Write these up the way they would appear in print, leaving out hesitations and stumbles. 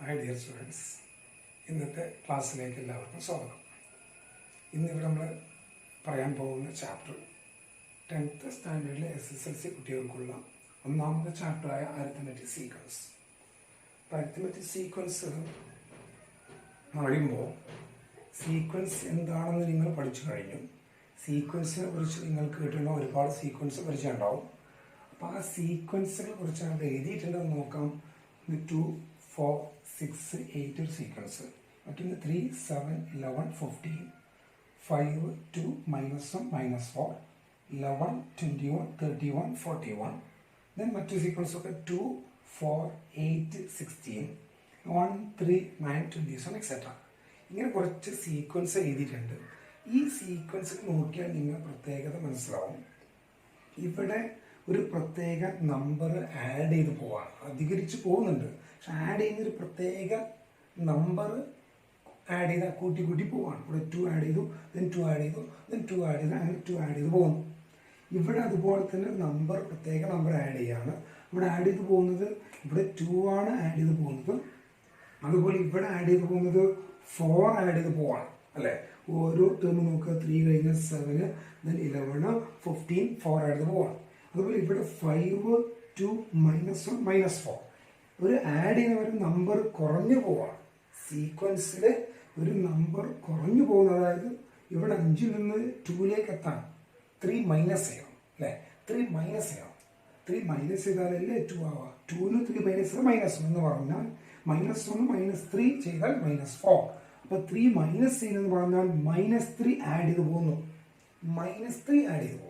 Hi dear students, ഇന്നത്തെ ക്ലാസ്സിലേക്ക് എല്ലാവർക്കും സ്വാഗതം. ഇന്നിവിടെ നമ്മൾ പറയാൻ പോകുന്ന ചാപ്റ്റർ 10th സ്റ്റാൻഡേർഡിലെ SSLC കുട്ടികൾക്കുള്ള ഒന്നാമത്തെ ചാപ്റ്ററായ അരിത്മെറ്റിക് സീക്വൻസ്. അപ്പോൾ അരിത്മെറ്റിക് സീക്വൻസ് എന്ന് പറയുമ്പോൾ സീക്വൻസ് എന്താണെന്ന് നിങ്ങൾ പഠിച്ചു കഴിഞ്ഞു. സീക്വൻസിനെ കുറിച്ച് നിങ്ങൾ കേട്ടിട്ടുള്ള ഒരുപാട് സീക്വൻസ് പരിചയമുണ്ടാവും. അപ്പോൾ ആ സീക്വൻസിനെ കുറിച്ചാണ് എഴുതിയിട്ടുണ്ടെന്ന് നോക്കാം. 2, 4, 6, 8 ഒരു സീക്വൻസ്, മറ്റൊന്ന് 3, 7, 11, 15, 5, 2, -1, -4, 11, 21, 31, 41. ദെൻ മറ്റു സീക്വൻസ് ഒക്കെ 2, 4, 8, 16, 1, 3, 9, 27, etc. ഇങ്ങനെ കുറച്ച് സീക്വൻസ് എഴുതിയിട്ടുണ്ട്. ഈ സീക്വൻസ് നോക്കിയാൽ നിങ്ങൾ പ്രത്യേകത മനസ്സിലാവും. ഇവിടെ ഒരു പ്രത്യേക നമ്പർ ആഡ് ചെയ്ത് പോവാണ്, അധികരിച്ച് പോകുന്നുണ്ട്. പക്ഷെ ആഡ് ചെയ്യുന്നൊരു പ്രത്യേക നമ്പർ ആഡ് ചെയ്ത് കൂട്ടി കൂട്ടി പോവാണ്. ഇവിടെ 2 ആഡ് ചെയ്തു, ദെൻ 2 ആഡ് ചെയ്തു, ദെൻ 2 ആഡ് ചെയ്തു, അങ്ങനെ 2 ആഡ് ചെയ്ത് പോകുന്നു. ഇവിടെ അതുപോലെ തന്നെ നമ്പർ പ്രത്യേക നമ്പർ ആഡ് ചെയ്യാണ്. ഇവിടെ ആഡ് ചെയ്ത് പോകുന്നത് ഇവിടെ 2 ആണ് ആഡ് ചെയ്ത് പോകുന്നത്. അതുപോലെ ഇവിടെ ആഡ് ചെയ്ത് പോകുന്നത് 4 ആഡ് ചെയ്ത് പോവാണ് അല്ലേ. ഓരോ ടേം നോക്കുക, 3 കഴിഞ്ഞ 7, ദെൻ 11, 15, 4 ആഡ് ചെയ്ത് പോവാണ്. അതുപോലെ ഇവിടെ 5, 2, -1, -4 ഒരു ആഡ് ചെയ്യുന്ന ഒരു നമ്പർ കുറഞ്ഞു പോവാണ്. സീക്വൻസിൽ ഒരു നമ്പർ കുറഞ്ഞു പോകുന്നത്, അതായത് ഇവിടെ 5 നിന്ന് 2ലേക്ക് എത്താൻ 3 മൈനസ് ചെയ്യണം അല്ലേ. 3 മൈനസ് ചെയ്യണം. 3 മൈനസ് ചെയ്താലല്ലേ 2 ആവാം. 2ന് 3 മൈനസ് -1 എന്ന് പറഞ്ഞാൽ -1 -3 ചെയ്താൽ -4. അപ്പോൾ 3 മൈനസ് ചെയ്യുന്നതെന്ന് പറഞ്ഞാൽ -3 ആഡ് ചെയ്ത് പോകുന്നു. -3 ആഡ് ചെയ്ത് പോകുന്നു.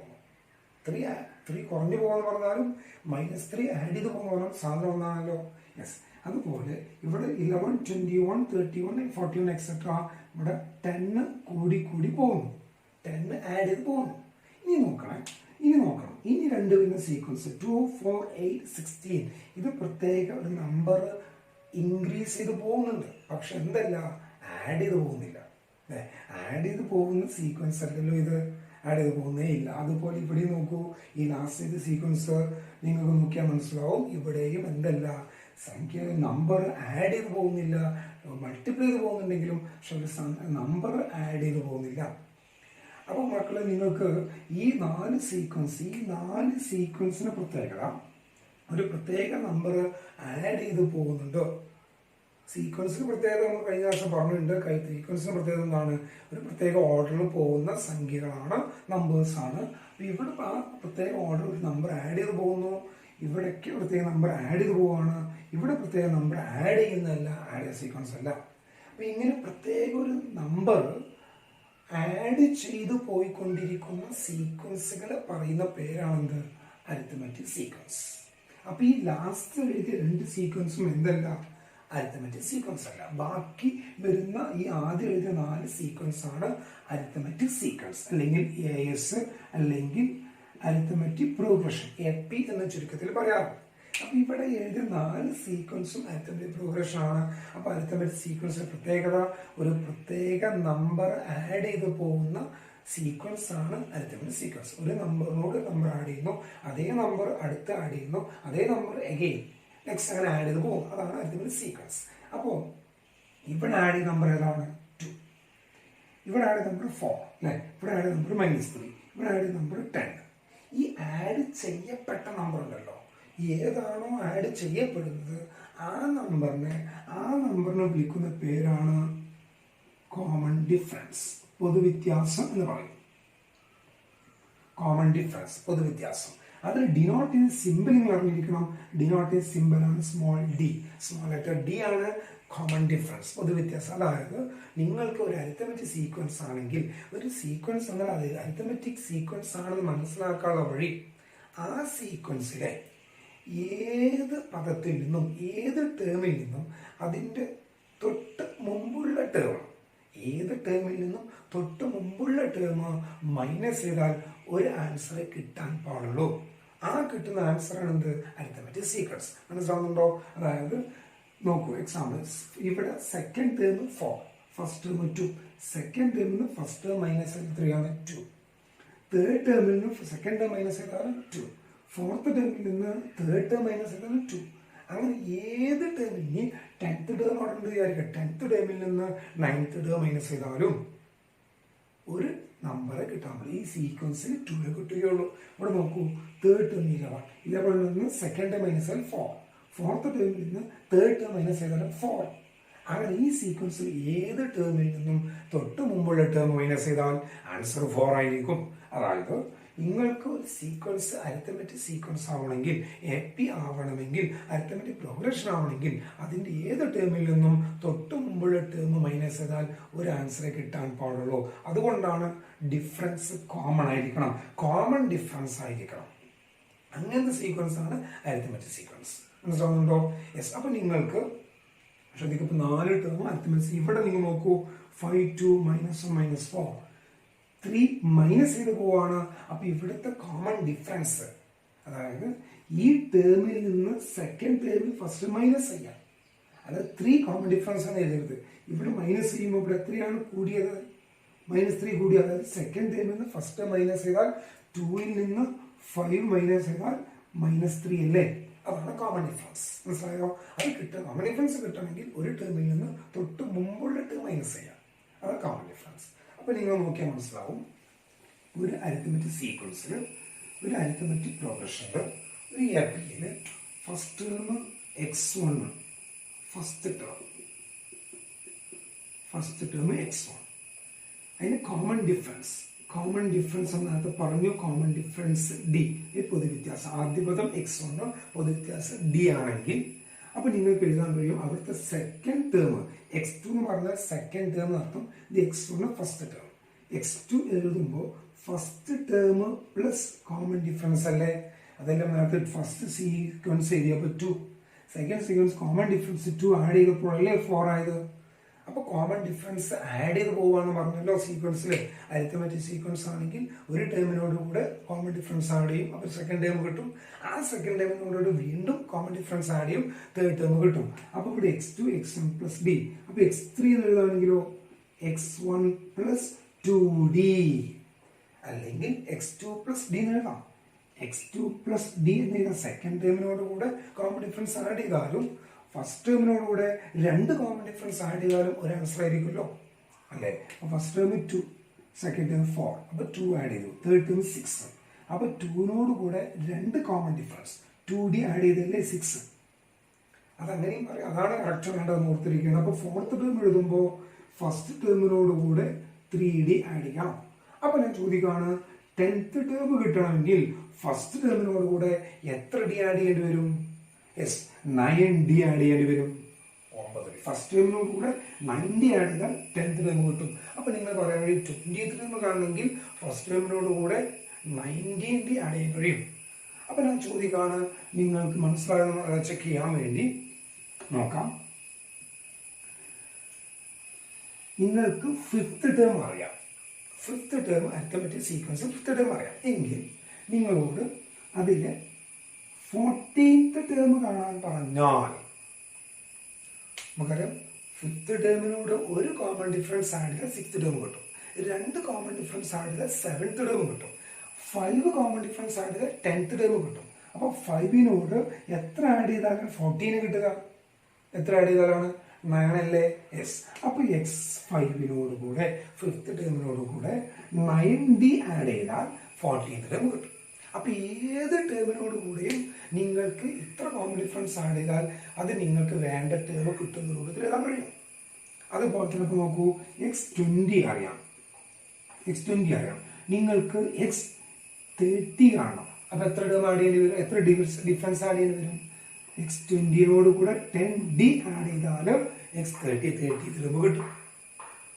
3 കുറഞ്ഞു പോകുമെന്ന് പറഞ്ഞാലും -3 ആഡ് ചെയ്ത് പോകുന്ന പറഞ്ഞാൽ സാധനം ഒന്നാണല്ലോ. യെസ്. അതുപോലെ ഇവിടെ 11, 21, 31, 41 എക്സെട്ര ഇവിടെ 10 കൂടി കൂടി പോകുന്നു. 10 ആഡ് ചെയ്ത് പോകുന്നു. ഇനി നോക്കണം. ഇനി രണ്ട് വരുന്ന സീക്വൻസ് 2, 4, 8, 16 ഇത് പ്രത്യേക ഒരു നമ്പർ ഇൻക്രീസ് ചെയ്ത് പോകുന്നുണ്ട്. പക്ഷെ എന്തല്ല, ആഡ് ചെയ്ത് പോകുന്നില്ല. ആഡ് ചെയ്ത് പോകുന്ന സീക്വൻസ് അല്ലല്ലോ ഇത്, ആഡ് ചെയ്ത് പോകുന്നേ ഇല്ല. അതുപോലെ ഇവിടെ നോക്കൂ, ഈ ലാസ്റ്റ് സീക്വൻസ് നിങ്ങൾക്ക് നോക്കിയാൽ മനസ്സിലാവും. ഇവിടെയും എന്തല്ല, സംഖ്യ നമ്പർ ആഡ് ചെയ്ത് പോകുന്നില്ല. മൾട്ടിപ്ലൈ ചെയ്ത് പോകുന്നുണ്ടെങ്കിലും പക്ഷെ ഒരു നമ്പർ ആഡ് ചെയ്ത് പോകുന്നില്ല. അപ്പോൾ മക്കളെ, നിങ്ങൾക്ക് ഈ 4 സീക്വൻസിന് പ്രത്യേകത, ഒരു പ്രത്യേക നമ്പർ ആഡ് ചെയ്ത് പോകുന്നുണ്ടോ? സീക്വൻസിന് പ്രത്യേകത നമ്മൾ കഴിഞ്ഞ ദിവസം പറഞ്ഞിട്ടുണ്ട്. സീക്വൻസിന് പ്രത്യേകത എന്താണ്? ഒരു പ്രത്യേക ഓർഡറിൽ പോകുന്ന സംഖ്യകളാണ്, നമ്പേഴ്സാണ്. അപ്പോൾ ഇവിടെ ആ പ്രത്യേക ഓർഡർ ഒരു നമ്പർ ആഡ് ചെയ്ത് പോകുന്നു. ഇവിടേക്ക് പ്രത്യേക നമ്പർ ആഡ് ചെയ്ത് പോവുകയാണ്. ഇവിടെ പ്രത്യേക നമ്പർ ആഡ് ചെയ്യുന്നതല്ല, ആഡ് ചെയ്ത സീക്വൻസ് അല്ല. അപ്പോൾ ഇങ്ങനെ പ്രത്യേക ഒരു നമ്പർ ആഡ് ചെയ്തു പോയിക്കൊണ്ടിരിക്കുന്ന സീക്വൻസുകൾ പറയുന്ന പേരാണെന്ത്? Arithmetic sequence. അപ്പോൾ ഈ ലാസ്റ്റ് എഴുതിയ 2 സീക്വൻസും എന്തല്ല? അരിത്മെറ്റിക് സീക്വൻസ് അല്ല. ബാക്കി വരുന്ന ഈ ആദ്യം എഴുതിയ 4 സീക്വൻസ് ആണ് അരിത്മെറ്റിക് സീക്വൻസ്, അല്ലെങ്കിൽ AS, അല്ലെങ്കിൽ അരിത്മെറ്റിക് പ്രോഗ്രഷൻ, AP എന്ന ചുരുക്കത്തിൽ പറയാറുണ്ട്. അപ്പൊ ഇവിടെ എഴുതിയ 4 സീക്വൻസും അരിത്മെറ്റിക് പ്രോഗ്രഷൻ ആണ്. അപ്പൊ അരിത്മെറ്റിക് സീക്വൻസിന്റെ പ്രത്യേകത, ഒരു പ്രത്യേക നമ്പർ ആഡ് ചെയ്ത് പോകുന്ന സീക്വൻസ് ആണ് അരിത്മെറ്റിക് സീക്വൻസ്. ഒരു നമ്പറിനോട് നമ്പർ ആഡ് ചെയ്യുന്നു, അതേ നമ്പർ അടുത്ത് ആഡ് ചെയ്യുന്നു, അതേ നമ്പർ എഗെയിൻ നെക്സ്റ്റ് അങ്ങനെ ആഡ് ചെയ്ത് പോകും. അതാണ് അരിത്മെറ്റിക് സീക്വൻസ്. അപ്പോൾ ഇവിടെ ആഡ് ചെയ്ത നമ്പർ ഏതാണ്? 2. ഇവിടെ ആഡ് ചെയ്ത നമ്പർ 4 അല്ലേ. ഇവിടെ ആഡ് ചെയ്ത നമ്പർ -3. ഇവിടെ ആഡ് ചെയ്ത നമ്പർ 10. ഈ ആഡ് ചെയ്യപ്പെട്ട നമ്പർ ഉണ്ടല്ലോ, ഏതാണോ ആഡ് ചെയ്യപ്പെടുന്നത് ആ നമ്പറിനെ വിളിക്കുന്ന പേരാണ് കോമൺ ഡിഫറൻസ്, പൊതുവ്യത്യാസം എന്ന് പറയും. കോമൺ ഡിഫറൻസ്, പൊതുവ്യത്യാസം. അതിൽ ഡിനോട്ട് ചെയ്യുന്ന സിമ്പിൾ നിങ്ങൾ അറിഞ്ഞിരിക്കണം. ഡിനോട്ട് ചെയ്യുന്ന സിമ്പിൾ ആണ് small d. Small letter d ആണ് കോമൺ ഡിഫറൻസ്, പൊതുവ്യത്യാസം. അതായത് നിങ്ങൾക്ക് ഒരു അരിത്മെറ്റിക് സീക്വൻസ് ആണെങ്കിൽ, ഒരു സീക്വൻസ് എന്നാൽ അത് അരിത്മെറ്റിക് സീക്വൻസ് ആണെന്ന് മനസ്സിലാക്കാനുള്ള വഴി, ആ സീക്വൻസിലെ ഏത് പദത്തിൽ നിന്നും ഏത് ടേമിൽ നിന്നും അതിൻ്റെ തൊട്ട് മുമ്പുള്ള ടേം, ഏത് ടേമിൽ നിന്നും തൊട്ട് മുമ്പുള്ള ടേം മൈനസ് ചെയ്താൽ ഒരു ആൻസർ കിട്ടാൻ പാടുള്ളൂ. ആ കിട്ടുന്ന ആൻസറാണ് എന്ത്? Arithmetic sequence. മനസ്സിലാവുന്നുണ്ടോ? അതായത് നോക്കൂ, എക്സാമ്പിൾസ്. ഇവിടെ second term 4, first term 2, second ടേമിൽ നിന്ന് ഫസ്റ്റ് ടേം മൈനസ് ചെയ്ത് 3 ആണ് 2, തേർഡ് ടേമിൽ നിന്ന് സെക്കൻഡ് ടേം മൈനസ് ചെയ്താണ് 2, ഫോർത്ത് ടേമിൽ നിന്ന് തേർഡ് ടേം മൈനസ് ചെയ്താണ് 2, അങ്ങനെ ഏത് ടേമിൽ ഇനി 10th ടേം അവിടെ ഉണ്ട് വിചാരിക്കുക, 10th ടേമിൽ നിന്ന് 9th ടേം മൈനസ് ചെയ്താലും ഒരു നമ്പറെ കിട്ടാൻ പറ്റും. ഈ സീക്വൻസിൽ 2 കിട്ടുകയുള്ളൂ. ഇവിടെ നോക്കൂ, തേർഡ് ടേം 11 നിന്ന് സെക്കൻഡ് ടേം മൈനസ് ചെയ്താൽ 4, ഫോർത്ത് ടേമിൽ നിന്ന് തേർഡ് ടേം മൈനസ് ചെയ്താലും 4. അങ്ങനെ ഈ സീക്വൻസിൽ ഏത് ടേമിൽ നിന്നും തൊട്ട് മുമ്പുള്ള ടേം മൈനസ് ചെയ്താൽ ആൻസർ 4 ആയിരിക്കും. അതായത് നിങ്ങൾക്ക് ഒരു സീക്വൻസ് അരിത്തമെറ്റിക് സീക്വൻസ് ആവണമെങ്കിൽ, AP ആവണമെങ്കിൽ, അരിത്തമെറ്റിക് പ്രോഗ്രഷൻ ആവണമെങ്കിൽ അതിൻ്റെ ഏത് ടേമിൽ നിന്നും തൊട്ട് മുമ്പുള്ള ടേം മൈനസ് ചെയ്താൽ ഒരു ആൻസറെ കിട്ടാൻ പാടുള്ളൂ. അതുകൊണ്ടാണ് ഡിഫറൻസ് കോമൺ ആയിരിക്കണം, കോമൺ ഡിഫറൻസ് ആയിരിക്കണം. അങ്ങനത്തെ സീക്വൻസ് ആണ് അരിത്തമെറ്റിക് സീക്വൻസ്. മനസ്സിലാവുന്നുണ്ടോ? യെസ്. അപ്പം നിങ്ങൾക്ക് ശ്രദ്ധിക്കും, ഇപ്പോൾ 4 ടേം അരിത്തമെറ്റിക്. ഇവിടെ നിങ്ങൾ നോക്കൂ, 5 2 -1 -4 3 മൈനസ് ചെയ്ത് പോവാണ്. അപ്പൊ ഇവിടുത്തെ കോമൺ ഡിഫറൻസ്, അതായത് ഈ ടേമിൽ നിന്ന് സെക്കൻഡ് ടേമിൽ ഫസ്റ്റ് മൈനസ് ചെയ്യാം. അതായത് 3 കോമൺ ഡിഫറൻസ് ആണ് എഴുതുന്നത്. ഇവിടെ മൈനസ് ചെയ്യുമ്പോൾ ഇവിടെ എത്രയാണ് കൂടിയത്? -3 കൂടി. അതായത് സെക്കൻഡ് ടേമിൽ നിന്ന് ഫസ്റ്റ് മൈനസ് ചെയ്താൽ 2ൽ നിന്ന് 5 മൈനസ് ചെയ്താൽ -3 അല്ലേ? അതാണ് കോമൺ ഡിഫറൻസ്. മനസ്സിലായോ? അത് കിട്ടുക, കോമൺ ഡിഫറൻസ് കിട്ടണമെങ്കിൽ ഒരു ടേമിൽ നിന്ന് തൊട്ട് മുമ്പുള്ള ടേം മൈനസ് ചെയ്യാം. അതാണ് കോമൺ ഡിഫറൻസ്. അപ്പോൾ നിങ്ങൾ നോക്കിയാൽ മനസ്സിലാവും, ഒരു അരിത്തമെറ്റിക് സീക്വൻസിൽ, ഒരു അരിത്തമെറ്റിക് പ്രോഗ്രഷനിൽ, ഒരു APയിൽ first term x1, first term x1, അതിന് കോമൺ ഡിഫറൻസ് നേരത്തെ പറഞ്ഞു. കോമൺ ഡിഫറൻസ് D, പൊതുവ്യത്യാസം. ആദ്യ പദം x1, പൊതുവ്യത്യാസം D ആണെങ്കിൽ അപ്പൊ നിങ്ങൾക്ക് എഴുതാൻ കഴിയും അവിടുത്തെ സെക്കൻഡ് ടേം x2 എന്ന് പറഞ്ഞാൽ സെക്കൻഡ് ടേം അർത്ഥം, ഇത് x1 ഫസ്റ്റ് ടേം. x2 എഴുതുമ്പോൾ first term plus common difference അല്ലേ? അതെല്ലാം നേരത്തെ ഫസ്റ്റ് സീക്വൻസ് എഴുതിയപ്പോൾ 2, second sequence common difference 2 add ചെയ്തപ്പോഴല്ലേ 4 ആയത്. അപ്പോൾ കോമൺ ഡിഫറൻസ് ആഡ് ചെയ്ത് പോവാന്ന് പറഞ്ഞല്ലോ സീക്വൻസിൽ. അരിത്തമെറ്റിക് സീക്വൻസ് ആണെങ്കിൽ ഒരു ടേമിനോട് കൂടെ കോമൺ ഡിഫറൻസ് ആഡ് ചെയ്യും, അപ്പോൾ സെക്കൻഡ് ടേം കിട്ടും. ആ സെക്കൻഡ് ടേമിനോട് വീണ്ടും കോമൺ ഡിഫറൻസ് ആഡ് ചെയ്യും, തേർഡ് ടേം കിട്ടും. അപ്പോൾ ഇവിടെ x2 x1 + D. അപ്പോൾ x3 എന്ന് എഴുതാണെങ്കിലോ x1 + 2D, അല്ലെങ്കിൽ x2 + D എന്ന് എഴുതാം. x2 + D എന്ന് എഴുതാം. സെക്കൻഡ് ടേമിനോട് കൂടെ കോമൺ ഡിഫറൻസ് ആഡ് ചെയ്താലും ഫസ്റ്റ് ടേമിനോട് കൂടെ 2 കോമൺ ഡിഫറൻസ് ആഡ് ചെയ്താലും ഒരു ആൻസർ ആയിരിക്കുമല്ലോ, അല്ലേ? അപ്പോൾ ഫസ്റ്റ് ടേം 2, സെക്കൻഡ് ടേം 4, അപ്പോൾ 2 ആഡ് ചെയ്തു, തേർഡ് ടേം 6. അപ്പോൾ 2നോട് കൂടെ 2 കോമൺ ഡിഫറൻസ് 2D ആഡ് ചെയ്തല്ലേ 6. അതങ്ങനെയും പറയാം. അതാണ് കറക്റ്റ് വേണ്ടതെന്ന് ഓർത്തിരിക്കുന്നത്. അപ്പോൾ ഫോർത്ത് ടേം എഴുതുമ്പോൾ ഫസ്റ്റ് ടേമിനോട് കൂടെ 3D ആഡ് ചെയ്യാം. അപ്പോൾ ഞാൻ ചോദിക്കുകയാണ്, 10th ടേം കിട്ടണമെങ്കിൽ ഫസ്റ്റ് ടേമിനോട് കൂടെ എത്ര D ആഡ് ചെയ്യേണ്ടി വരും? യെസ്, 9D ആഡ് ചെയ്യേണ്ടി വരും. 9. ഫസ്റ്റ് ടേമിനോട് കൂടെ 9D ആഡ് ചെയ്താൽ 10th ടേം കിട്ടും. അപ്പോൾ നിങ്ങൾ പറയാൻ കഴിയും 20th ടേം കാണണമെങ്കിൽ ഫസ്റ്റ് ടേമിനോട് കൂടെ 19D ആഡ് ചെയ്യാൻ കഴിയും. അപ്പോൾ ഞാൻ ചോദിക്കുകയാണ്, നിങ്ങൾക്ക് മനസ്സിലാകുന്ന ചെക്ക് ചെയ്യാൻ വേണ്ടി നോക്കാം. നിങ്ങൾക്ക് 5th ടേം അറിയാം, 5th term arithmetic sequence 5th term അറിയാം എങ്കിൽ നിങ്ങളോട് അതിലെ 14th ടേം കാണാൻ പറഞ്ഞാൽ നമുക്കറിയാം 5th ടേമിനോട് ഒരു കോമൺ ഡിഫറൻസ് ആഡ് ചെയ്താൽ 6th ടേം കിട്ടും, 2 കോമൺ ഡിഫറൻസ് ആഡ് ചെയ്താൽ 7th ടേം കിട്ടും, 5 കോമൺ ഡിഫറൻസ് ആഡ് ചെയ്താൽ 10th ടേം കിട്ടും. അപ്പോൾ 5നോട് എത്ര ആഡ് ചെയ്താലാണ് 14 കിട്ടുക? എത്ര ആഡ് ചെയ്താലാണ്? 9 അല്ലേ? യെസ്. അപ്പോൾ x5നോട് കൂടെ 5th ടേമിനോട് കൂടെ 9D ആഡ് ചെയ്താൽ 14th ടേം കിട്ടും. അപ്പോൾ ഏത് ടേമിനോട് കൂടെയും നിങ്ങൾക്ക് ഇത്ര കോമൺ ഡിഫറൻസ് ആഡ് ചെയ്താൽ അത് നിങ്ങൾക്ക് വേണ്ട ടേം കിട്ടുന്ന രൂപത്തിൽ എഴുതാൻ കഴിയും. അതുപോലെ തന്നെ ഇപ്പോൾ നോക്കൂ, x20 അറിയാം, നിങ്ങൾക്ക് x30 കാണണം. അപ്പോൾ എത്ര ടേം ആഡ് ചെയ്യേണ്ടി വരും? എത്ര ഡിഫറൻസ് ആഡ് ചെയ്യേണ്ടി വരും? x20നോട് കൂടെ 10D ആഡ് ചെയ്താൽ x30 ടേം കിട്ടും.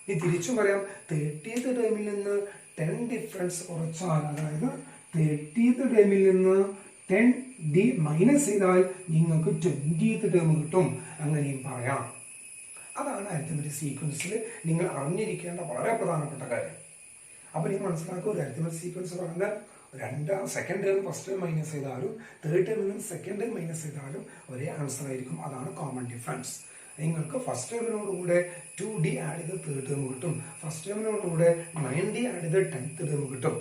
ഇനി തിരിച്ചും പറയാം, 30th ടേമിൽ നിന്ന് 10 ഡിഫറൻസ് കുറച്ചാൽ, അതായത് 30th ടേമിൽ നിന്ന് 10D മൈനസ് ചെയ്താൽ നിങ്ങൾക്ക് 20th ടേം കിട്ടും. അങ്ങനെയും പറയാം. അതാണ് അരിത്തമെറ്റിക് സീക്വൻസിൽ നിങ്ങൾ അറിഞ്ഞിരിക്കേണ്ട വളരെ പ്രധാനപ്പെട്ട കാര്യം. അപ്പോൾ നിങ്ങൾ മനസ്സിലാക്കുക, ഒരു അരിത്തമെറ്റിക് സീക്വൻസ് പറഞ്ഞാൽ second term first term minus ചെയ്താലും തേർഡ് ടേമിൽ നിന്ന് സെക്കൻഡ് ടേം മൈനസ് ചെയ്താലും ഒരേ ആൻസർ ആയിരിക്കും. അതാണ് കോമൺ ഡിഫറൻസ്. നിങ്ങൾക്ക് ഫസ്റ്റ് ടേമിനോട് കൂടെ 2D ആഡ് ചെയ്ത് തേർഡ് ടേം കിട്ടും, ഫസ്റ്റ് ടേമിനോട് കൂടെ 9D ആഡ് ചെയ്ത് 10th ടേം കിട്ടും.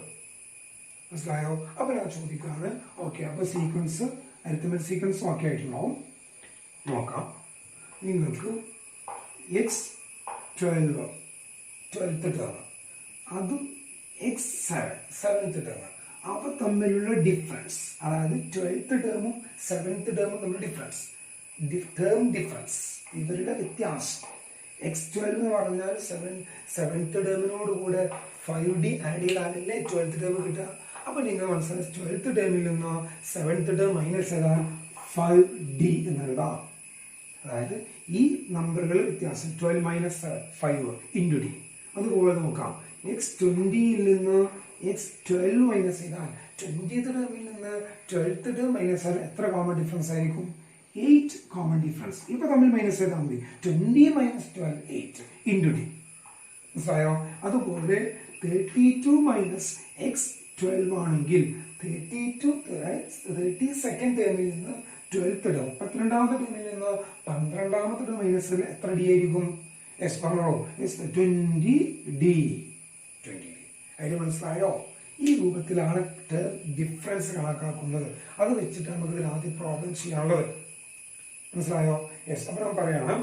മനസ്സിലായോ? അപ്പോൾ ഞാൻ ചോദിക്കുകയാണ്, ഓക്കെ, അപ്പോൾ സീക്വൻസ് അരിത്തമെറ്റിക് സീക്വൻസ് ഓക്കെ ആയിട്ടുണ്ടാവും. നോക്കാം. നിങ്ങൾക്ക് എക്സ് 12th ടേം, അതും എക്സ് 7th ടേം, അവ തമ്മിലുള്ള ഡിഫറൻസ്, അതായത് 12th ടേമും 7th ടേമും തമ്മിലുള്ള ഡിഫറൻസ്, ടേം ഡിഫറൻസ്, ഇവരുടെ വ്യത്യാസം. x12 എന്ന് പറഞ്ഞാൽ 7th ടേമിനോട് കൂടെ 5D ആഡ് ചെയ്താലല്ലേ 12th ടേം കിട്ടുക. അപ്പൊ നിങ്ങൾ മനസ്സിലായി 12th ടേമിൽ നിന്ന് 7th ടേം മൈനസ് ചെയ്താൽ 5D എന്നെഴുതാം. അതായത് ഈ നമ്പറുകൾ വ്യത്യാസം 12 മൈനസ് 5 ഇൻറ്റു ഡി. അതുപോലെ നോക്കാം, x20യിൽ നിന്ന് x12 മൈനസ് ചെയ്താൽ 20th ടേമിൽ നിന്ന് 12th ടേം മൈനസ് ചെയ്താൽ എത്ര കോമൺ ഡിഫറൻസ് ആയിരിക്കും? 8 കോമൺ ഡിഫറൻസ്. ഇപ്പൊ തമ്മിൽ മൈനസ് ചെയ്താൽ മതി. 20 മൈനസ് 12 8 ഇൻറ്റു ഡി. മനസ്സിലായോ? അതുപോലെ 32 മൈനസ് x12 ആണെങ്കിൽ 32nd ടേമിൽ നിന്ന് 12th ടേം, 32ാമത്തെ ടേമിൽ നിന്ന് 12ാമത്തെ ടേം മൈനസ് എത്ര ഡി ആയിരിക്കും? എസ് പറഞ്ഞോ, 20D. അതിന് മനസ്സിലായോ? ഈ രൂപത്തിലാണ് ടേം ഡിഫറൻസ് കണക്കാക്കുന്നത്. അത് വെച്ചിട്ട് നമുക്ക് ഇതിൽ ആദ്യം പ്രോബ്ലം ചെയ്യാനുള്ളത്. മനസ്സിലായോ? യെസ്. അപ്പൊ ഞാൻ പറയാണ്,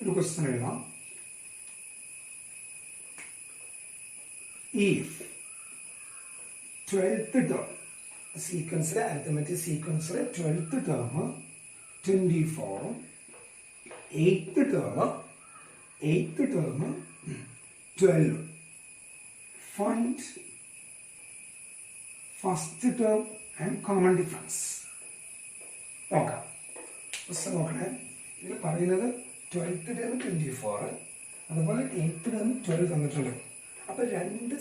ഒരു ക്വസ്റ്റ്യൻ എഴുതാം. If 12th ടേം സീക്വൻസിലെ അരിത്തമെറ്റിക് സീക്വൻസിലെ 12th term 24, 8th term 12, find first term and common difference. നോക്കാം. പുസ്തകം നോക്കണേ. ഇത് പറയുന്നത് 12th ടേം 24, അതുപോലെ 8th ടേം 12 തന്നിട്ടുണ്ട്. അപ്പൊ രണ്ട്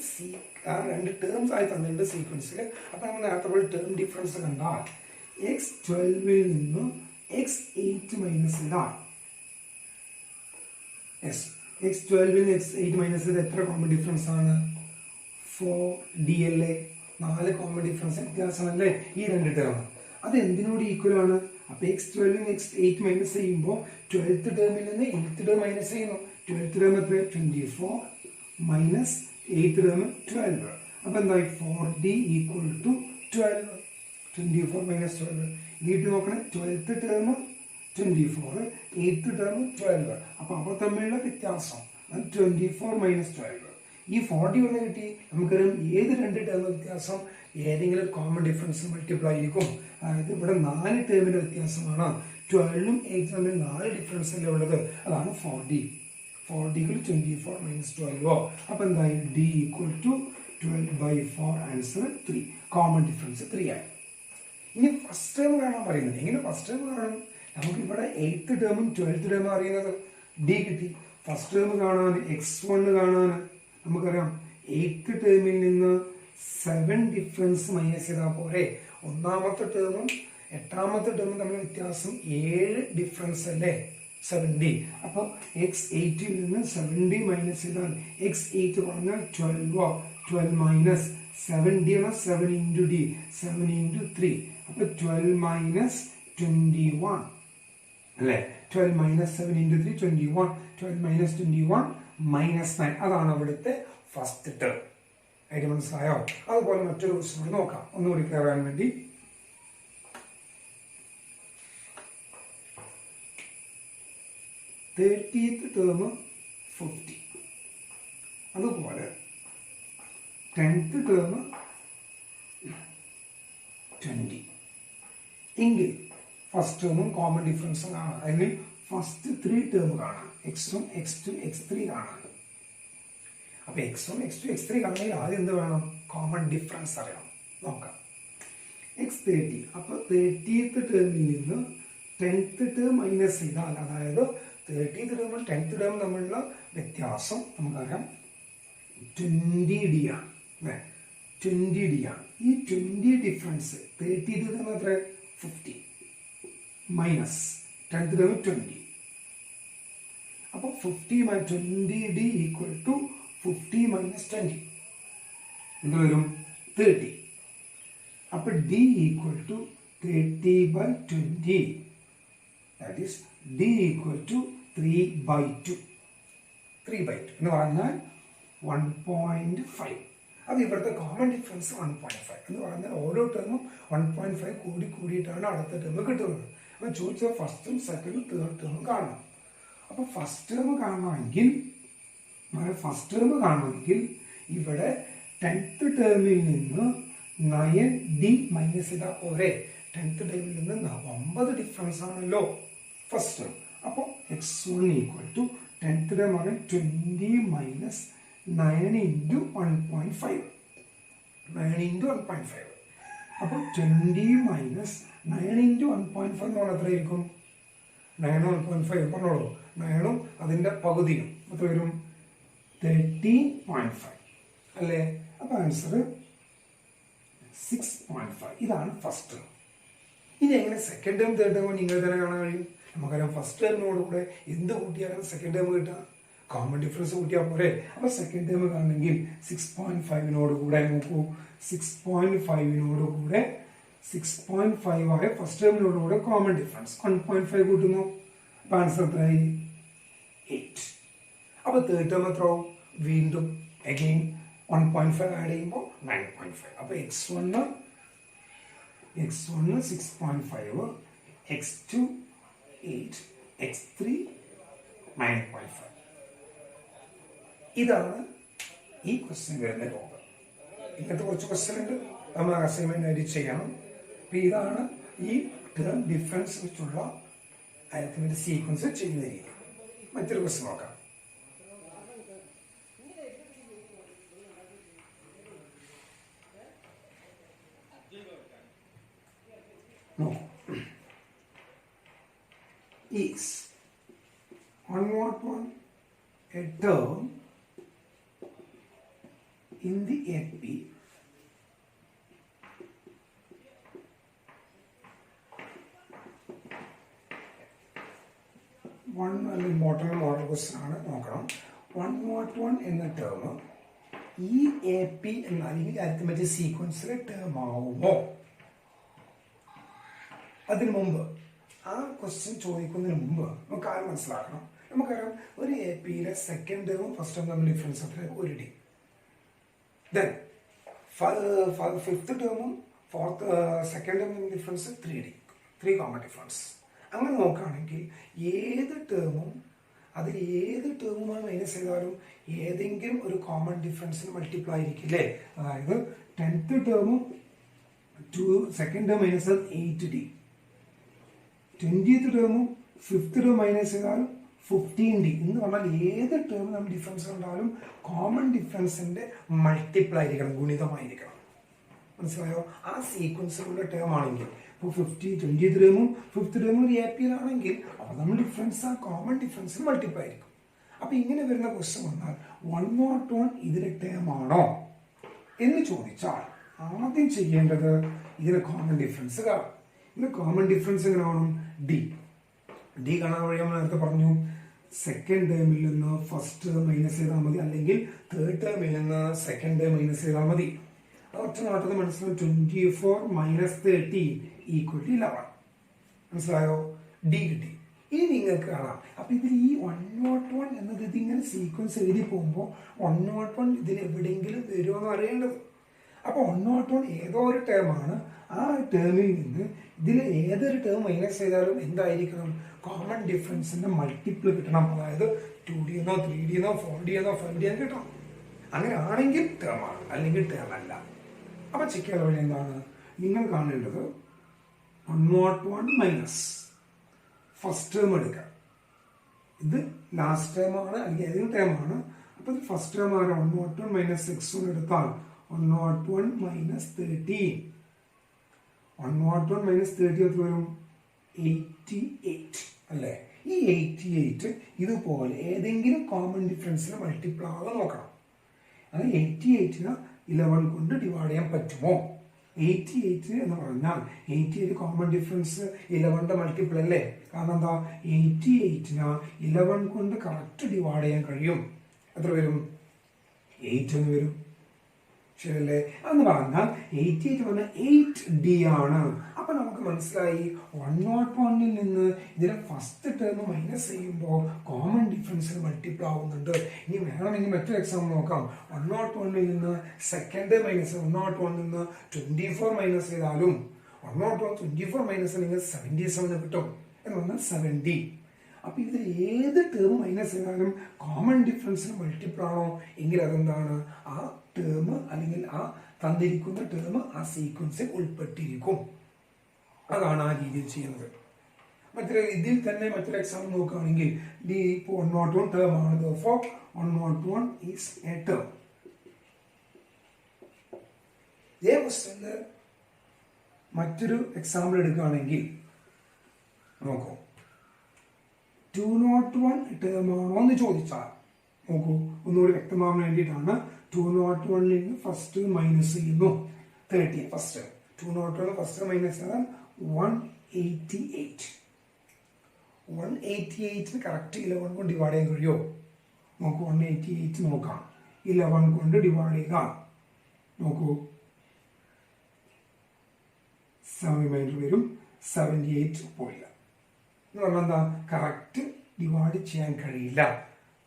ടേംസ് ആയി തന്നിട്ടുണ്ട് സീക്വൻസിൽ. അപ്പൊ നമ്മൾ നേരത്തെ പോലെ ടേം ഡിഫറൻസ് കണ്ടാൽ x12ൽ നിന്ന് x8 മൈനസ് ചെയ്താൽ, യെസ്, x12ൽ നിന്ന് x8 മൈനസ് ചെയ്ത് എത്ര കോമൺ ഡിഫറൻസ് ആണ്? 4D അല്ലേ? 4 കോമൺ ഡിഫറൻസ് വ്യത്യാസമല്ലേ ഈ രണ്ട് ടേം? അത് എന്തിനോട് ഈക്വൽ ആണ്? അപ്പൊ x12ൽ നിന്ന് x8 മൈനസ് ചെയ്യുമ്പോൾ 12th ടേമിൽ നിന്ന് 8th ടേം മൈനസ് ചെയ്യുന്നു. 12th ടേം എത്ര? 24 മൈനസ് 8th ടേം 12. അപ്പൊ എന്തായി? 4D equal to 12. 24 മൈനസ് 12 വീട്ടിൽ നോക്കണേ. 12th term 24, 8th term 12. അപ്പൊ അവ തമ്മിലുള്ള വ്യത്യാസം 24 മൈനസ് 12. ഈ 40 വന്ന് കിട്ടി. നമുക്കറിയാം ഏത് രണ്ട് ടേം വ്യത്യാസം ഏതെങ്കിലും കോമൺ ഡിഫറൻസ് മൾട്ടിപ്ലൈ ആയിരിക്കും. അതായത് ഇവിടെ 4 ടേമിന്റെ വ്യത്യാസമാണ്. 12ഉം 8 തമ്മിൽ 4 ഡിഫറൻസ് അല്ലേ ഉള്ളത്. അതാണ് 4D. 4D 24 minus 12. അപ്പൊ എന്തായി? D equal to 12/4. Answer 3. Common difference 3 ആയി. ഇനി ഫസ്റ്റ് ടേം കാണാൻ പറയുന്നത്. എങ്ങനെ ഫസ്റ്റ് ടേം കാണും? നമുക്ക് ഇവിടെ 8th ടേമും 12th ടേമും അറിയുന്നത്. D കിട്ടി. ഫസ്റ്റ് ടേം കാണാൻ x1 കാണാൻ നമുക്കറിയാം 8th ടേമിൽ നിന്ന് 7 ഡിഫറൻസ് മൈനസ് ചെയ്താൽ പോരെ. ഒന്നാമത്തെ ടേമും 8ാമത്തെ ടേമും തമ്മിൽ വ്യത്യാസം 7 ഡിഫറൻസ് അല്ലേ? 7D. അപ്പൊ x8ൽ നിന്ന് 7D മൈനസ് ചെയ്താൽ x8 പറഞ്ഞാൽ 12 മൈനസ് 7D ആണ്. 7 ഇൻറ്റു D, 7 ഇൻറ്റു 3. അപ്പൊ 12 മൈനസ് 21 അല്ലേ? 12 മൈനസ് 7 ഇൻറ്റു 3 21. 12 minus 21 minus 9. അതാണ് അവിടുത്തെ ഫസ്റ്റ് ടേം. അതിന് മനസ്സിലായോ? അതുപോലെ മറ്റൊരു ക്വസ്റ്റ്യൻ കൂടി നോക്കാം, ഒന്നുകൂടി കയറാൻ വേണ്ടി. തേർട്ടീത്ത് ടേം 50, അതുപോലെ 10th ടേം 20. എങ്കിൽ ഫസ്റ്റ് ടേമും കോമൺ ഡിഫറൻസും കാണാം. അല്ലെങ്കിൽ ഫസ്റ്റ് 3 ടേം കാണാം. x1, x2, x3 കാണാം. അപ്പൊ x1, x2, x3 കാണണമെങ്കിൽ ആദ്യം എന്ത് വേണം? കോമൺ ഡിഫറൻസ് അറിയണം. നോക്കാം. x30. അപ്പൊ 30th ടേമിൽ നിന്ന് 10th ടേം മൈനസ് ചെയ്താൽ, അതായത് 30th ടേമും 10th ടേമും തമ്മിലുള്ള വ്യത്യാസം നമുക്കറിയാം 20D ആണ്. 20D ആണ്. ഈ 20 ഡിഫറൻസ് 30th ടേം എത്ര? 50 മൈനസ് 10th ടേം 20. അപ്പൊ 50 - 20D ഈക്വൽ ടു 50 മൈനസ് 20 എന്ത് വരും? 30. അപ്പൊ D equal to 30/20. That is D equal to 3/2. 3/2 എന്ന് പറഞ്ഞാൽ 1.5. അത് ഇവിടുത്തെ കോമൺ ഡിഫറൻസ് 1.5 എന്ന് പറഞ്ഞാൽ ഓരോ ടേമും 1.5 കൂടിയിട്ടാണ് അടുത്ത ടേം കിട്ടുന്നത്. അപ്പോൾ ചോദിച്ചാൽ ഫസ്റ്റും സെക്കൻഡും തേർഡ് ടേമും കാണണം. അപ്പോൾ ഫസ്റ്റ് ടേം കാണണമെങ്കിൽ ഇവിടെ 10th ടേമിൽ നിന്ന് 9D മൈനസ് ചെയ്താൽ പോരെ. 10th ടേമിൽ നിന്ന് 9 ഡിഫറൻസ് ആണല്ലോ ഫസ്റ്റ് ടേം. അപ്പോൾ x1 equal to 10th term ആണ് 20 മൈനസ് 9 ഇൻറ്റു 1.5. 9 ഇൻറ്റു 1.5. അപ്പോൾ 20 മൈനസ് 9 ഇൻറ്റു 1.5 എന്ന് പറഞ്ഞാൽ എത്രയായിരിക്കും? 9 1.5 പറഞ്ഞോളൂ. 9 അതിൻ്റെ പകുതിയും എത്ര വരും? 13.5 അല്ലേ? അപ്പോൾ ആൻസർ 6.5. ഇതാണ് ഫസ്റ്റ് ടേം. ഇനി എങ്ങനെ സെക്കൻഡ് ടേം തേർഡ് ടേം നിങ്ങൾ തന്നെ കാണാൻ കഴിയും? നമുക്കറിയാം ഫസ്റ്റ് ടേമിനോട് കൂടെ എന്ത് കൂട്ടിയാലും സെക്കൻഡ് ടേം കിട്ടുക, കോമൺ ഡിഫറൻസ് കൂട്ടിയാൽ പോരെ. അപ്പോൾ സെക്കൻഡ് ടേം കാണണമെങ്കിൽ 6.5നോട് കൂടെ നോക്കൂ. 6.5നോട് കൂടെ 6.5 ആയ ഫസ്റ്റ് ടേമിനോട് കൂടെ കോമൺ ഡിഫറൻസ് 1.5 കൂട്ടുന്നു. അപ്പോൾ ആൻസർ എത്രയായി? 8. അപ്പോൾ തേർഡ് ടേം എത്രയാവും? വീണ്ടും അഗെയിൻ 1.5 ആഡ് ചെയ്യുമ്പോൾ 9.5. അപ്പോൾ x1 6.5, x2 8, x3 9.5. ഇതാണ് ഈ ക്വസ്റ്റ്യൻ വരുന്ന ലോകം. ഇങ്ങനത്തെ കുറച്ച് ക്വസ്റ്റ്യൻ ഉണ്ട്, നമ്മൾ അസൈൻമെന്റ് ആയിട്ട് ചെയ്യണം. അപ്പോൾ ഇതാണ് ഈ ടേം ഡിഫറൻസ് വെച്ചുള്ള അരിത്മെറ്റിക് സീക്വൻസ് ചെയ്യുന്ന രീതി. മറ്റൊരു ക്വസ്റ്റ്യൻ നോക്കാം. Is 101 a term in the AP important model question ആണ്, നോക്കണം. 101 എന്ന ടേം ഈ AP എന്ന അല്ലെങ്കിൽ അരിത്മെറ്റിക് സീക്വൻസിലെ ടേം ആവുമോ? അതിനു മുമ്പ് ആ ക്വസ്റ്റ്യൻ ചോദിക്കുന്നതിന് മുമ്പ് നമുക്ക് ആരും മനസ്സിലാക്കണം. നമുക്കറിയാം ഒരു APയിലെ സെക്കൻഡ് ടേമും ഫസ്റ്റ് ടേമും തമ്മിൽ ഡിഫറൻസ് എത്ര? 1D. ദെൻ ഫിഫ്ത്ത് ടേമും സെക്കൻഡ് ടേമും തമ്മിൽ ഡിഫറൻസ് 3D, 3 കോമൺ ഡിഫറൻസ്. അങ്ങനെ നോക്കുകയാണെങ്കിൽ ഏത് ടേമുമായി മൈനസ് ചെയ്താലും ഏതെങ്കിലും ഒരു കോമൺ ഡിഫറൻസിന് മൾട്ടിപ്ലൈ ആയിരിക്കില്ലേ? അതായത് 10th ടേമും second term minus 8D, 20th ടേമും 5th ടേം മൈനസ് ചെയ്താലും 15D എന്ന് പറഞ്ഞാൽ ഏത് ടേം നമ്മൾ ഡിഫറൻസ് ഉണ്ടാലും കോമൺ ഡിഫറൻസിന്റെ മൾട്ടിപ്ലൈ ആയിരിക്കണം, ഗുണിതമായിരിക്കണം. മനസ്സിലായോ? ആ സീക്വൻസിലുള്ള ടേം ആണെങ്കിൽ ഇപ്പോൾ 20th ടേമും 5th ടേമും ഒരു APയിലാണെങ്കിൽ അപ്പോൾ നമ്മൾ ഡിഫറൻസ് ആ കോമൺ ഡിഫറൻസിന് മൾട്ടിപ്ലൈ ആയിരിക്കും. അപ്പോൾ ഇങ്ങനെ വരുന്ന ക്വസ്റ്റ്യൻ വന്നാൽ 101 ഇതിലെ ടേം ആണോ എന്ന് ചോദിച്ചാൽ ആദ്യം ചെയ്യേണ്ടത് ഇതിലെ കോമൺ ഡിഫറൻസ് കാണാം. ഇതിലെ കോമൺ ഡിഫറൻസ് എങ്ങനെ കാണും? ഡി കാണാൻ വഴി നമ്മൾ നേരത്തെ പറഞ്ഞു, സെക്കൻഡ് ടേമിൽ നിന്ന് ഫസ്റ്റ് ടേം മൈനസ് ചെയ്താൽ മതി, അല്ലെങ്കിൽ തേർഡ് ടേമിൽ നിന്ന് സെക്കൻഡ് ടേം മൈനസ് ചെയ്താൽ മതി. ഒറ്റ നോട്ടത്തിൽ മനസ്സിലാവും. 24 മൈനസ് 13 ഈക്വൽ ടു 11. മനസ്സിലായോ? ഡി കിട്ടി. ഇനി നിങ്ങൾക്ക് കാണാം. അപ്പൊ ഇതിൽ ഈ 101 എന്നത് ഇതിങ്ങനെ സീക്വൻസ് എഴുതി പോകുമ്പോൾ 101 ഇതിൽ എവിടെയെങ്കിലും വരുമോ എന്ന് അറിയേണ്ടത്. അപ്പൊ 101 ഏതോ ഒരു ടേമാണ്. ആ ടേമിൽ നിന്ന് ഇതിൽ ഏതൊരു ടേം മൈനസ് ചെയ്താലും എന്തായിരിക്കണം? കോമൺ ഡിഫറൻസിന്റെ മൾട്ടിപ്പിൾ കിട്ടണം. അതായത് 2D എന്നോ 3D എന്നോ 4D എന്നോ 5D എന്നോ കിട്ടണം. അങ്ങനെ ആണെങ്കിൽ ടേം ആണ്, അല്ലെങ്കിൽ ടേം അല്ല. അപ്പൊ ചെക്ക് ചെയ്യാൻ വഴി എന്താണ്? നിങ്ങൾ കാണേണ്ടത് 101 മൈനസ് ഫസ്റ്റ് ടേം എടുക്കാം. ഇത് ലാസ്റ്റ് ടേം ആണ്, അല്ലെങ്കിൽ ഏതെങ്കിലും ടേം ആണ്. അപ്പൊ ഇത് ഫസ്റ്റ് ടേം ആണ്. 101 മൈനസ് 6 എടുത്താൽ 101 മൈനസ് 13. 101 മൈനസ് 30 എത്ര വരും? 88 അല്ലേ? ഈ 88 ഇതുപോലെ ഏതെങ്കിലും കോമൺ ഡിഫറൻസിന് മൾട്ടിപ്ലൈ ആകാൻ നോക്കണം. അത് 88ന് 11 കൊണ്ട് ഡിവൈഡ് ചെയ്യാൻ പറ്റുമോ? 88 എന്ന് പറഞ്ഞാൽ 88 കോമൺ ഡിഫറൻസ് 11ന്റെ മൾട്ടിപ്പിൾ അല്ലേ? കാരണം എന്താ? 88ന് 11 കൊണ്ട് കറക്റ്റ് ഡിവൈഡ് ചെയ്യാൻ കഴിയും. എത്ര വരും? 8 എന്ന് വരും. ശരിയല്ലേ? എന്ന് പറഞ്ഞാൽ 88 പറഞ്ഞാൽ 8D ആണ്. അപ്പൊ നമുക്ക് മനസ്സിലായി 101ൽ നിന്ന് ഇതിലെ ഫസ്റ്റ് ടേം മൈനസ് ചെയ്യുമ്പോൾ കോമൺ ഡിഫറൻസിന് മൾട്ടിപ്പിൾ ആവുന്നുണ്ട്. ഇനി വേണമെങ്കിൽ മറ്റൊരു എക്സാമ്പിൾ നോക്കാം. 101ൽ നിന്ന് സെക്കൻഡ് മൈനസ് 101ൽ നിന്ന് 24 മൈനസ് ചെയ്താലും 101 24 മൈനസ് അല്ലെങ്കിൽ 77 കിട്ടും എന്ന് പറഞ്ഞാൽ 70. അപ്പൊ ഇതിൽ ഏത് ടേം മൈനസ് ചെയ്താലും കോമൺ ഡിഫറൻസിന് മൾട്ടിപ്പിൾ ആണോ എങ്കിൽ അതെന്താണ്, ആ ടേം അല്ലെങ്കിൽ ആ തന്നിരിക്കുന്ന ടേം ആ സീക്വൻസിൽ ഉൾപ്പെട്ടിരിക്കും. അതാണ് ആ രീതിയിൽ ചെയ്യുന്നത്. മറ്റൊരു ഇതിൽ തന്നെ മറ്റൊരു എക്സാമ്പിൾ നോക്കുകയാണെങ്കിൽ ഡി ഇപ്പോൾ 101 ടേം ആണ്. therefore 101 is A term. ഇതേ ക്വസ്റ്റ്യനിൽ മറ്റൊരു എക്സാമ്പിൾ എടുക്കുകയാണെങ്കിൽ നോക്കൂ, 201 ടേം ആണോ എന്ന് ചോദിച്ചാൽ നോക്കൂ, ഒന്നുകൂടി വ്യക്തമാകാൻ വേണ്ടിയിട്ടാണ്. 201 നിന്ന് ഫസ്റ്റ് മൈനസ് ചെയ്യുന്നു 30. ഫസ്റ്റ് 201 ഫസ്റ്റ് മൈനസ് ചെയ്താൽ 188. 188 കറക്റ്റ് 11 കൊണ്ട് ഡിവൈഡ് ചെയ്യാൻ കഴിയുമോ? നോക്കൂ, 188 നോക്കാം. 11 കൊണ്ട് ഡിവൈഡ് ചെയ്യുക. നോക്കൂ, 7 റിമൈൻഡർ വരും, 78 പോയില്ല എന്ന് പറഞ്ഞാൽ എന്താ, കറക്റ്റ് ഡിവൈഡ് ചെയ്യാൻ കഴിയില്ല.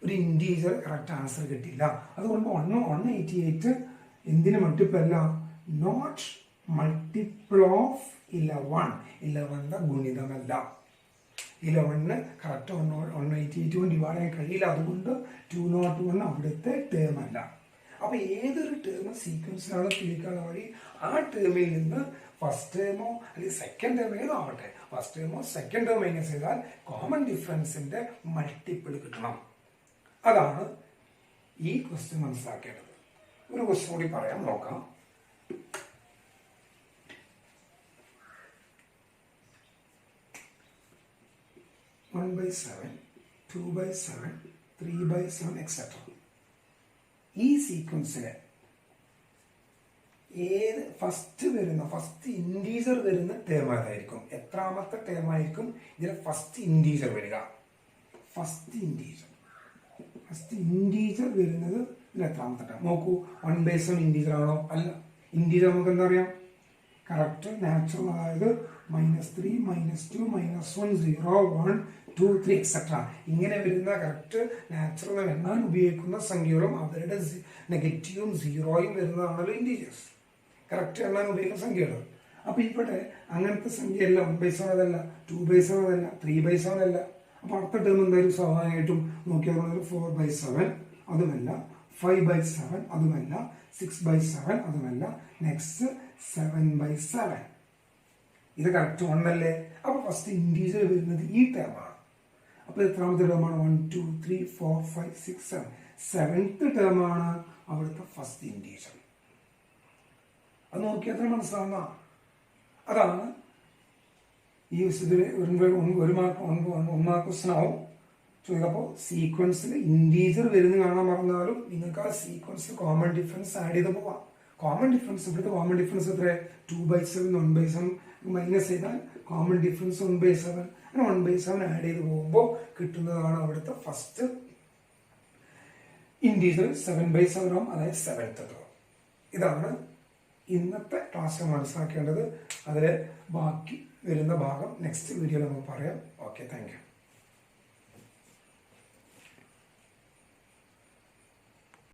ഒരു ഇൻറ്റീജർ കറക്റ്റ് ആൻസർ കിട്ടില്ല. അതുകൊണ്ട് 188 എന്തിന് മൾട്ടിപ്പിൾ അല്ല, നോട്ട് മൾട്ടിപ്പിൾ ഓഫ് 11. 11ന്റെ ഗുണിതമല്ല. 11ന് കറക്റ്റ് 188 കൊണ്ട് ഡിവൈഡ് ചെയ്യാൻ കഴിയില്ല. അതുകൊണ്ട് 201 അവിടുത്തെ ടേം അല്ല. അപ്പൊ ഏതൊരു ടേം സീക്വൻസിലാണ് പിടിക്കാനുള്ള വഴി, ആ ടേമിൽ നിന്ന് ഫസ്റ്റ് ടേമോ അല്ലെങ്കിൽ സെക്കൻഡ് ടേം ഏതോ ആവട്ടെ, ഫസ്റ്റ് ടേമോ സെക്കൻഡ് ടേം മൈനസ് ചെയ്താൽ കോമൺ ഡിഫറൻസിന്റെ മൾട്ടിപ്പിൾ കിട്ടണം. അതാണ് ഈ ക്വസ്റ്റ്യൻ മനസ്സിലാക്കേണ്ടത്. ഒരു ക്വസ്റ്റ്യൻ കൂടി പറയാം, നോക്കാം. One by 7, 2 by 7, 3 by 7, etc. ഈ സീക്വൻസിന് ഏത് ഫസ്റ്റ് ഇൻറ്റീജർ വരുന്ന ടേം ഏതായിരിക്കും, എത്രാമത്തെ ടേം ആയിരിക്കും ഇതിലെ ഫസ്റ്റ് ഇൻറ്റീജർ വരിക? ഫസ്റ്റ് ഇൻറ്റീജർ വരുന്നത് ഇതിൽ എത്രാമത്തെ ടേം നോക്കൂ. 1/7 ഇൻറ്റീജർ ആണോ? അല്ല. ഇൻറ്റീജർ നമുക്ക് എന്താ അറിയാം, കറക്റ്റ് നാച്ചുറൽ, അതായത് -3, -2, -1, 0, 1, 2, 3 എക്സെട്ര ഇങ്ങനെ വരുന്ന കറക്റ്റ് നാച്ചുറൽ എണ്ണാൻ ഉപയോഗിക്കുന്ന സംഖ്യകളും അവരുടെ നെഗറ്റീവും സീറോയും വരുന്നതാണല്ലോ ഇൻറ്റീജേഴ്സ്, കറക്റ്റ് എണ്ണാൻ ഉപയോഗിക്കുന്ന സംഖ്യകൾ. അപ്പൊ ഇവിടെ അങ്ങനത്തെ സംഖ്യയല്ല. 1/7 അതല്ല, 2/7 അതല്ല, 3/7 അല്ല. അപ്പൊ അടുത്ത ടേം എന്തായാലും സ്വാഭാവികമായിട്ടും നോക്കിയാൽ 4/7 അതുമല്ല, 5/7 അതുമല്ല, 6/7 അതുമല്ല, നെക്സ്റ്റ് 7/7. ഇത് കറക്റ്റ് 1 അല്ലേ? അപ്പൊ ഫസ്റ്റ് ഇൻറ്റീജർ വരുന്നത് ഈ ടേമാണ്. അപ്പൊ എത്രാമത്തെ ടേമാണ്? 1, 2, 3, 4, 5, 6, 7. 7th ടേമാണ് അവിടുത്തെ ഫസ്റ്റ് ഇൻറ്റീജർ. അത് നോക്കിയാൽ എത്ര മനസ്സിലാവുന്ന. അതാണ് ഈ വിഷയത്തിൽ ഒരു മാർക്ക് ക്വസ്റ്റൻ ആവും ചോദിക്കപ്പോൾ സീക്വൻസിൽ ഇൻറ്റീജർ വരുന്ന കാണാൻ പറഞ്ഞാലും നിങ്ങൾക്ക് ആ സീക്വൻസിൽ കോമൺ ഡിഫറൻസ് ആഡ് ചെയ്ത് പോവാം. കോമൺ ഡിഫറൻസ് ഇവിടുത്തെ കോമൺ ഡിഫറൻസ് എത്ര? 2/7 1/7 മൈനസ് ചെയ്താൽ കോമൺ ഡിഫറൻസ് 1/7. അങ്ങനെ 1/7 ആഡ് ചെയ്ത് പോകുമ്പോൾ കിട്ടുന്നതാണ് അവിടുത്തെ ഫസ്റ്റ് ഇൻറ്റീജർ. 7/7 ആവും, അതായത് 7th ടേം. ഇതാണ് ഇന്നത്തെ ക്ലാസ്സിൽ മനസ്സിലാക്കേണ്ടത്. അതിലെ ബാക്കി വരുന്ന ഭാഗം നെക്സ്റ്റ് വീഡിയോയിൽ നമുക്ക് പറയാം. Okay, thank you.